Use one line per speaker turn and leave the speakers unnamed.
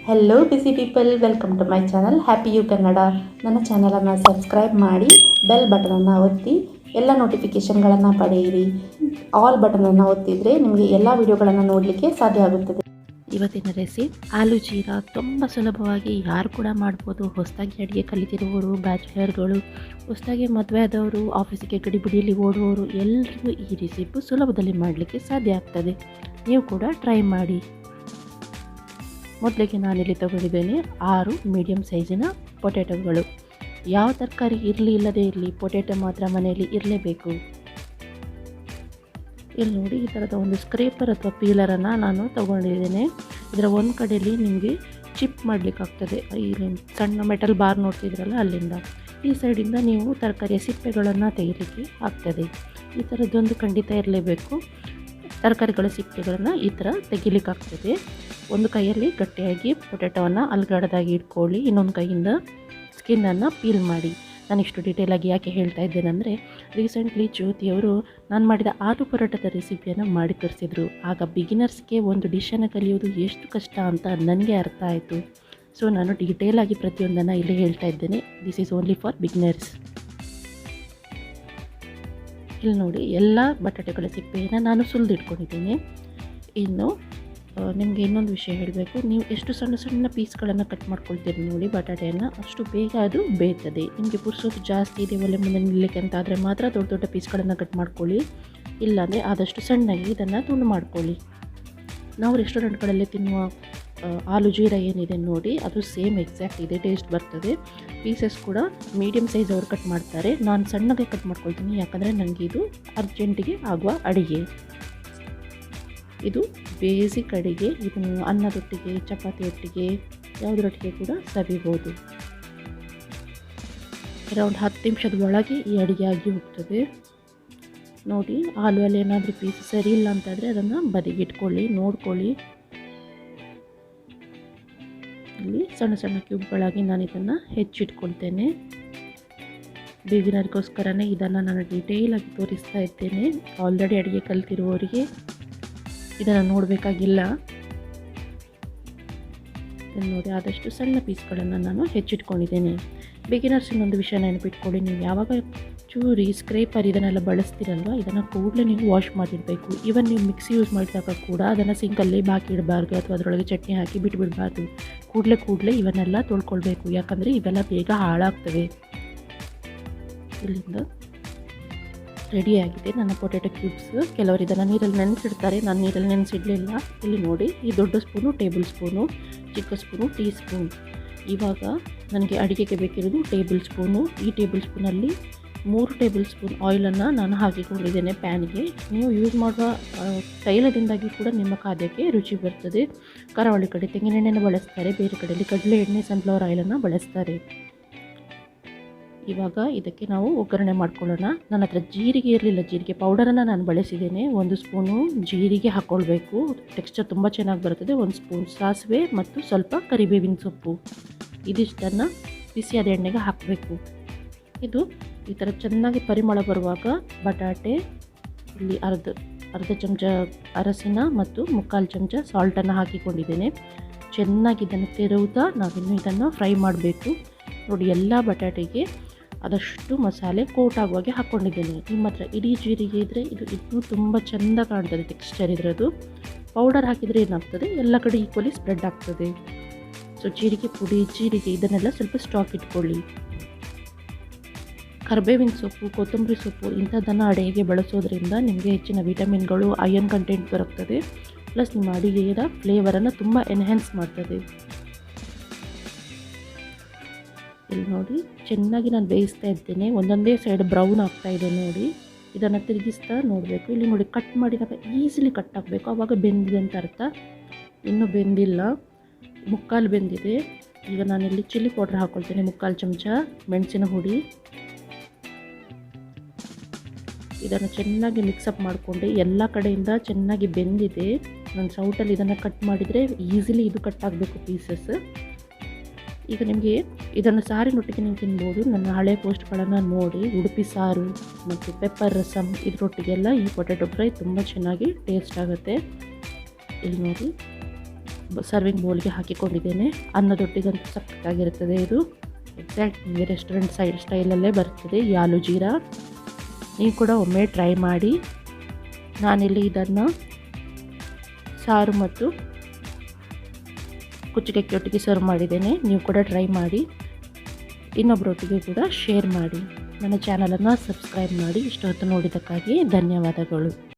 Hello busy people, welcome to my channel happy you Kannada. ನನ್ನ ಚಾನಲನ್ನು subscribe ಮಾಡಿ, bell ಬಟನನ್ನು ಒತ್ತಿ ಎಲ್ಲ ನೋಟಿಫಿಕೇಷನ್ಗಳನ್ನು ಪಡೆಯಿರಿ. ಆಲ್ ಬಟನನ್ನು ಒತ್ತಿದರೆ ನಿಮಗೆ ಎಲ್ಲ ವಿಡಿಯೋಗಳನ್ನು ನೋಡಲಿಕ್ಕೆ ಸಾಧ್ಯ ಆಗುತ್ತದೆ.
ಇವತ್ತಿನ ರೆಸಿಪಿ ಆಲೂ ಜೀರಾ. ತುಂಬ ಸುಲಭವಾಗಿ ಯಾರು ಕೂಡ ಮಾಡ್ಬೋದು. ಹೊಸದಾಗಿ ಅಡುಗೆ ಕಲಿತಿರುವವರು, ಬ್ಯಾಚುಲರ್ಗಳು, ಹೊಸದಾಗಿ ಮದುವೆ ಆದವರು, ಆಫೀಸಿಗೆ ಗಡಿಬಿಡಿಯಲ್ಲಿ ಓಡುವವರು ಎಲ್ಲರಿಗೂ ಈ ರೆಸಿಪಿ ಸುಲಭದಲ್ಲಿ ಮಾಡಲಿಕ್ಕೆ ಸಾಧ್ಯ ಆಗ್ತದೆ. ನೀವು ಕೂಡ ಟ್ರೈ ಮಾಡಿ. ಮೊದಲಿಗೆ ನಾನಿಲ್ಲಿ ತಗೊಂಡಿದ್ದೇನೆ 6 ಮೀಡಿಯಮ್ ಸೈಜಿನ ಪೊಟ್ಯಾಟೊಗಳು. ಯಾವ ತರಕಾರಿ ಇರಲಿ ಇಲ್ಲದೇ ಇರಲಿ, ಪೊಟ್ಯಾಟೊ ಮಾತ್ರ ಮನೆಯಲ್ಲಿ ಇರಲೇಬೇಕು. ಇಲ್ಲಿ ನೋಡಿ, ಈ ಥರದ ಒಂದು ಸ್ಕ್ರೇಪರ್ ಅಥವಾ ಪೀಲರನ್ನು ನಾನು ತಗೊಂಡಿದ್ದೇನೆ. ಇದರ ಒಂದು ಕಡೆಯಲ್ಲಿ ನಿಮಗೆ ಚಿಪ್ ಮಾಡಲಿಕ್ಕಾಗ್ತದೆ. ಇಲ್ಲಿ ಸಣ್ಣ ಮೆಟಲ್ ಬಾರ್ ನೋಡ್ತಿದ್ರಲ್ಲ, ಅಲ್ಲಿಂದ ಈ ಸೈಡಿಂದ ನೀವು ತರಕಾರಿಯ ಸಿಪ್ಪೆಗಳನ್ನು ತೆಗಿಲಿಕ್ಕೆ ಆಗ್ತದೆ. ಈ ಥರದ್ದೊಂದು ಖಂಡಿತ ಇರಲೇಬೇಕು. ತರಕಾರಿಗಳ ಸಿಪ್ಪೆಗಳನ್ನು ಈ ಥರ ತೆಗಿಲಿಕ್ಕಾಗ್ತದೆ. ಒಂದು ಕೈಯಲ್ಲಿ ಗಟ್ಟಿಯಾಗಿ ಪೊಟ್ಯಾಟೊವನ್ನು ಅಲ್ಗಡದಾಗಿ ಇಟ್ಕೊಳ್ಳಿ, ಇನ್ನೊಂದು ಕೈಯಿಂದ ಸ್ಕಿನ್ನನ್ನು ಪೀಲ್ ಮಾಡಿ. ನಾನು ಇಷ್ಟು ಡೀಟೇಲಾಗಿ ಯಾಕೆ ಹೇಳ್ತಾ ಇದ್ದೇನೆ ಅಂದರೆ, ರೀಸೆಂಟ್ಲಿ ಜ್ಯೋತಿಯವರು ನಾನು ಮಾಡಿದ ಆಲೂ ಪರೋಟದ ರೆಸಿಪಿಯನ್ನು ಮಾಡಿ ತೋರಿಸಿದ್ರು. ಆಗ ಬಿಗಿನರ್ಸ್ಗೆ ಒಂದು ಡಿಶನ್ನು ಕಲಿಯೋದು ಎಷ್ಟು ಕಷ್ಟ ಅಂತ ನನಗೆ ಅರ್ಥ ಆಯಿತು. ಸೊ ನಾನು ಡೀಟೇಲಾಗಿ ಪ್ರತಿಯೊಂದನ್ನು ಇಲ್ಲಿ ಹೇಳ್ತಾ ಇದ್ದೇನೆ. This is only for beginners. ಇಲ್ಲಿ ನೋಡಿ, ಎಲ್ಲ ಬಟಾಟೆಗಳ ಸಿಪ್ಪೆಯನ್ನು ನಾನು ಸುಲಿದಿಟ್ಕೊಂಡಿದ್ದೀನಿ. ಇನ್ನು ನಿಮಗೆ ಇನ್ನೊಂದು ವಿಷಯ ಹೇಳಬೇಕು. ನೀವು ಎಷ್ಟು ಸಣ್ಣ ಸಣ್ಣ ಪೀಸ್ಗಳನ್ನು ಕಟ್ ಮಾಡ್ಕೊಳ್ತೀರಿ ನೋಡಿ ಬಟಾಟೆಯನ್ನು, ಅಷ್ಟು ಬೇಗ ಅದು ಬೇಯ್ತದೆ. ನಿಮಗೆ ಪುರ್ಸೋದು ಜಾಸ್ತಿ ಇದೆ ಒಲೆ ಮುಂದೆ ನಿಲ್ಲಕ್ಕೆ ಅಂತ ಆದರೆ ಮಾತ್ರ ದೊಡ್ಡ ದೊಡ್ಡ ಪೀಸ್ಗಳನ್ನು ಕಟ್ ಮಾಡ್ಕೊಳ್ಳಿ. ಇಲ್ಲಾಂದರೆ ಆದಷ್ಟು ಸಣ್ಣಗೆ ಇದನ್ನು ತುಂಡು ಮಾಡ್ಕೊಳ್ಳಿ. ನಾವು ರೆಸ್ಟೋರೆಂಟ್ಗಳಲ್ಲಿ ತಿನ್ನುವ ಆಲೂ ಜೀರಾ ಏನಿದೆ ನೋಡಿ, ಅದು ಸೇಮ್ ಎಕ್ಸಾಕ್ಟ್ ಇದೆ ಟೇಸ್ಟ್ ಬರ್ತದೆ. ಪೀಸಸ್ ಕೂಡ ಮೀಡಿಯಮ್ ಸೈಜ್ ಅವರು ಕಟ್ ಮಾಡ್ತಾರೆ. ನಾನು ಸಣ್ಣಗೆ ಕಟ್ ಮಾಡ್ಕೊಳ್ತೀನಿ, ಯಾಕಂದರೆ ನನಗೆ ಇದು ಅರ್ಜೆಂಟಿಗೆ ಆಗುವ ಅಡಿಗೆ. ಇದು ಬೇಸಿಕ್ ಅಡಿಗೆ. ಇದನ್ನು ಅನ್ನದೊಟ್ಟಿಗೆ, ಚಪಾತಿಯೊಟ್ಟಿಗೆ, ಯಾವುದರೊಟ್ಟಿಗೆ ಕೂಡ ಸವಿಬೋದು. ಅರೌಂಡ್ 10 ನಿಮಿಷದ ಒಳಗೆ ಈ ಅಡುಗೆ ಆಗಿ ಹೋಗ್ತದೆ. ನೋಡಿ, ಆಲೂ ಅಲ್ಲಿ ಏನಾದರೂ ಪೀಸ್ ಸರಿ ಇಲ್ಲ ಅಂತಾದರೆ ಅದನ್ನು ಬದಿಗಿಟ್ಕೊಳ್ಳಿ, ನೋಡ್ಕೊಳ್ಳಿ. ಇಲ್ಲಿ ಸಣ್ಣ ಸಣ್ಣ ಕ್ಯೂಬ್ಗಳಾಗಿ ನಾನು ಇದನ್ನು ಹೆಚ್ಚಿಟ್ಕೊಳ್ತೇನೆ. ಬಿಗಿನರ್ಗೋಸ್ಕರನೇ ಇದನ್ನು ನಾನು ಡೀಟೇಲಾಗಿ ತೋರಿಸ್ತಾ ಇದ್ದೇನೆ. ಆಲ್ರೆಡಿ ಅಡುಗೆ ಕಲಿತಿರುವವರಿಗೆ ಇದನ್ನು ನೋಡಬೇಕಾಗಿಲ್ಲ. ನೋಡಿ, ಆದಷ್ಟು ಸಣ್ಣ ಪೀಸ್ಗಳನ್ನು ನಾನು ಹೆಚ್ಚಿಟ್ಕೊಂಡಿದ್ದೇನೆ. ಬಿಗಿನರ್ಸ್ ಇನ್ನೊಂದು ವಿಷಯ ನೆನಪಿಟ್ಕೊಳ್ಳಿ, ನೀವು ಯಾವಾಗ ಚೂರಿ, ಸ್ಕ್ರೇಪರ್ ಇದನ್ನೆಲ್ಲ ಬಳಸ್ತೀರಲ್ವ, ಇದನ್ನು ಕೂಡಲೇ ನೀವು ವಾಶ್ ಮಾಡಿಡಬೇಕು. ಈವನ್ ನೀವು ಮಿಕ್ಸಿ ಯೂಸ್ ಮಾಡಿದಾಗ ಕೂಡ ಅದನ್ನು ಸಿಂಕಲ್ಲಿ ಬಾಕಿ ಇಡಬಾರ್ದು ಅಥವಾ ಅದರೊಳಗೆ ಚಟ್ನಿ ಹಾಕಿ ಬಿಟ್ಬಿಡಬಾರ್ದು. ಕೂಡಲೇ ಇವನ್ನೆಲ್ಲ ತೊಳ್ಕೊಳ್ಬೇಕು, ಯಾಕಂದರೆ ಇವೆಲ್ಲ ಬೇಗ ಹಾಳಾಗ್ತವೆ. ಇಲ್ಲಿಂದ ರೆಡಿಯಾಗಿದೆ ನನ್ನ ಪೊಟ್ಯಾಟೊ ಕ್ಯೂಬ್ಸ್. ಕೆಲವರು ಇದನ್ನು ನೀರಲ್ಲಿ ನೆನೆಸಿಡ್ತಾರೆ, ನಾನು ನೀರಲ್ಲಿ ನೆನೆಸಿಡಲಿಲ್ಲ. ಇಲ್ಲಿ ನೋಡಿ, ಈ ದೊಡ್ಡ ಸ್ಪೂನು ಟೇಬಲ್ ಸ್ಪೂನು, ಚಿಕ್ಕ ಸ್ಪೂನು ಟೀ ಸ್ಪೂನ್. ಇವಾಗ ನನಗೆ ಅಡುಗೆಗೆ ಬೇಕಿರೋದು ಟೇಬಲ್ ಸ್ಪೂನು. ಈ ಟೇಬಲ್ ಸ್ಪೂನಲ್ಲಿ 3 ಟೇಬಲ್ ಸ್ಪೂನ್ ಆಯಿಲನ್ನು ನಾನು ಹಾಕಿಕೊಂಡಿದ್ದೇನೆ ಪ್ಯಾನ್ಗೆ. ನೀವು ಯೂಸ್ ಮಾಡುವ ತೈಲದಿಂದಾಗಿ ಕೂಡ ನಿಮ್ಮ ಖಾದ್ಯಕ್ಕೆ ರುಚಿ ಬರ್ತದೆ. ಕರಾವಳಿ ಕಡೆ ತೆಂಗಿನೆಣ್ಣೆನ ಬಳಸ್ತಾರೆ, ಬೇರೆ ಕಡೆಯಲ್ಲಿ ಕಡಲೆ ಎಣ್ಣೆ, ಸನ್ಫ್ಲವರ್ ಆಯಿಲನ್ನು ಬಳಸ್ತಾರೆ. ಇವಾಗ ಇದಕ್ಕೆ ನಾವು ಒಗ್ಗರಣೆ ಮಾಡ್ಕೊಳ್ಳೋಣ. ನನ್ನ ಹತ್ರ ಜೀರಿಗೆ ಇರಲಿಲ್ಲ, ಜೀರಿಗೆ ಪೌಡರನ್ನು ನಾನು ಬಳಸಿದ್ದೇನೆ. 1 ಸ್ಪೂನು ಜೀರಿಗೆ ಹಾಕ್ಕೊಳ್ಬೇಕು, ಟೆಕ್ಸ್ಚರ್ ತುಂಬ ಚೆನ್ನಾಗಿ ಬರ್ತದೆ. 1 ಸ್ಪೂನ್ ಸಾಸಿವೆ ಮತ್ತು ಸ್ವಲ್ಪ ಕರಿಬೇವಿನ ಸೊಪ್ಪು. ಇದಿಷ್ಟನ್ನು ಬಿಸಿಯಾದ ಎಣ್ಣೆಗೆ ಹಾಕಬೇಕು. ಇದು ಈ ಥರ ಚೆನ್ನಾಗಿ ಪರಿಮಳ ಬರುವಾಗ ಬಟಾಟೆ, ಇಲ್ಲಿ ಅರ್ಧ ಚಮಚ ಅರಸಿನ ಮತ್ತು 3/4 ಚಮಚ ಸಾಲ್ಟನ್ನು ಹಾಕಿಕೊಂಡಿದ್ದೇನೆ. ಚೆನ್ನಾಗಿ ಇದನ್ನು ತೆರೆಯುತ್ತಾ ನಾವಿನ್ನು ಇದನ್ನು ಫ್ರೈ ಮಾಡಬೇಕು. ನೋಡಿ, ಎಲ್ಲ ಬಟಾಟೆಗೆ ಆದಷ್ಟು ಮಸಾಲೆ ಕೋಟ್ ಆಗುವಾಗೆ ಹಾಕ್ಕೊಂಡಿದ್ದೇನೆ. ನಿಮ್ಮ ಹತ್ರ ಇಡೀ ಜೀರಿಗೆ ಇದ್ದರೆ ಇದು ಇನ್ನೂ ತುಂಬ ಚೆಂದ ಕಾಣ್ತದೆ ಟೆಕ್ಸ್ಚರ್ ಇದರದ್ದು. ಪೌಡರ್ ಹಾಕಿದರೆ ಏನಾಗ್ತದೆ, ಎಲ್ಲ ಕಡೆ ಈಕ್ವಲಿ ಸ್ಪ್ರೆಡ್ ಆಗ್ತದೆ. ಸೊ ಜೀರಿಗೆ ಪುಡಿ, ಜೀರಿಗೆ ಇದನ್ನೆಲ್ಲ ಸ್ವಲ್ಪ ಸ್ಟಾಕ್ ಇಟ್ಕೊಳ್ಳಿ. ಕರಿಬೇವಿನ ಸೊಪ್ಪು, ಕೊತ್ತಂಬರಿ ಸೊಪ್ಪು ಇಂಥದ್ದನ್ನು ಅಡುಗೆಗೆ ಬಳಸೋದ್ರಿಂದ ನಿಮಗೆ ಹೆಚ್ಚಿನ ವಿಟಮಿನ್ಗಳು, ಐರನ್ ಕಂಟೆಂಟ್ ಬರುತ್ತದೆ. ಪ್ಲಸ್ ನಿಮ್ಮ ಅಡುಗೆಯ ಫ್ಲೇವರನ್ನು ತುಂಬ ಎನ್ಹ್ಯಾನ್ಸ್ ಮಾಡ್ತದೆ. ಇಲ್ಲಿ ನೋಡಿ, ಚೆನ್ನಾಗಿ ನಾನು ಬೇಯಿಸ್ತಾ ಇದ್ದೇನೆ. ಒಂದೊಂದೇ ಸೈಡ್ ಬ್ರೌನ್ ಆಗ್ತಾ ಇದೆ ನೋಡಿ. ಇದನ್ನು ತಿರುಗಿಸ್ತಾ ನೋಡಬೇಕು. ಇಲ್ಲಿ ನೋಡಿ, ಕಟ್ ಮಾಡಿದಾಗ ಈಸಿಲಿ ಕಟ್ ಆಗಬೇಕು, ಆವಾಗ ಬೆಂದಿದೆ ಅಂತ ಅರ್ಥ. ಇನ್ನೂ ಬೆಂದಿಲ್ಲ, 3/4 ಬೆಂದಿದೆ. ಈಗ ನಾನಿಲ್ಲಿ ಚಿಲ್ಲಿ ಪೌಡ್ರ್ ಹಾಕ್ಕೊಳ್ತೇನೆ, 3/4 ಚಮಚ ಮೆಣಸಿನ ಹುಡಿ. ಇದನ್ನು ಚೆನ್ನಾಗಿ ಮಿಕ್ಸಪ್ ಮಾಡಿಕೊಂಡು ಎಲ್ಲ ಕಡೆಯಿಂದ ಚೆನ್ನಾಗಿ ಬೆಂದಿದೆ. ನಾನು ಸೌಟಲ್ಲಿ ಇದನ್ನು ಕಟ್ ಮಾಡಿದರೆ ಈಸಿಲಿ ಇದು ಕಟ್ ಆಗಬೇಕು ಪೀಸಸ್. ಈಗ ನಿಮಗೆ ಇದನ್ನು ಸಾರಿನೊಟ್ಟಿಗೆ ನೀವು ತಿನ್ಬೋದು. ನನ್ನ ಹಳೆ ಪೋಸ್ಟ್ಗಳನ್ನು ನೋಡಿ, ಉಡುಪಿ ಸಾರು ಮತ್ತು ಪೆಪ್ಪರ್ ರಸಮ್ ಇದರೊಟ್ಟಿಗೆಲ್ಲ ಈ ಪೊಟ್ಯಾಟೊ ಫ್ರೈ ತುಂಬ ಚೆನ್ನಾಗಿ ಟೇಸ್ಟ್ ಆಗುತ್ತೆ. ಇಲ್ಲಿ ನೋಡಿ, ಸರ್ವಿಂಗ್ ಬೌಲ್ಗೆ ಹಾಕಿಕೊಂಡಿದ್ದೇನೆ. ಅನ್ನದೊಟ್ಟಿಗಂತೂ ಸಖತ್ತಾಗಿರುತ್ತದೆ ಇದು. ಎಕ್ಸಾಕ್ಟ್ ನಿಮಗೆ ರೆಸ್ಟೋರೆಂಟ್ ಸ್ಟೈಲಲ್ಲೇ ಬರ್ತದೆ ಈ ಆಲೂ ಜೀರಾ. ನೀವು ಕೂಡ ಒಮ್ಮೆ ಟ್ರೈ ಮಾಡಿ. ನಾನಿಲ್ಲಿ ಇದನ್ನು ಸಾರು ಮತ್ತು ಕುಚ್ಚುಗೆಕ್ಕೆಯೊಟ್ಟಿಗೆ ಸರ್ವ್ ಮಾಡಿದ್ದೇನೆ. ನೀವು ಕೂಡ ಟ್ರೈ ಮಾಡಿ. ಇನ್ನೊಬ್ಬರೊಟ್ಟಿಗೆ ಕೂಡ ಶೇರ್ ಮಾಡಿ. ನನ್ನ ಚಾನಲನ್ನು ಸಬ್ಸ್ಕ್ರೈಬ್ ಮಾಡಿ. ಇಷ್ಟು ಹೊತ್ತು ನೋಡಿದ್ದಕ್ಕಾಗಿ ಧನ್ಯವಾದಗಳು.